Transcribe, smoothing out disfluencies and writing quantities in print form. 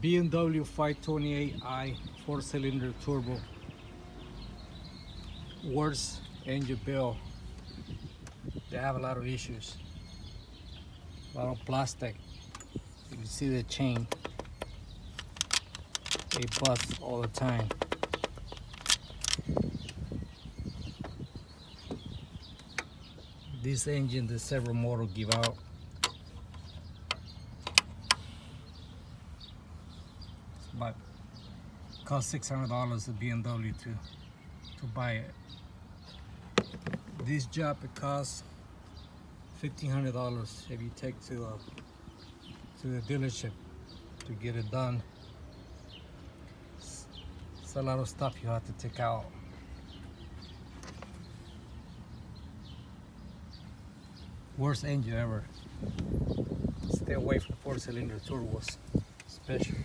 BMW 528i 4-cylinder turbo. Worst engine build. They have a lot of issues. A lot of plastic. You can see the chain. They bust all the time. This engine, the servo motor give out. It's about cost $600 a BMW to buy it. This job it costs $1,500 if you take to the dealership to get it done. It's a lot of stuff you have to take out. Worst engine ever. Stay away from 4-cylinder turbos, especially.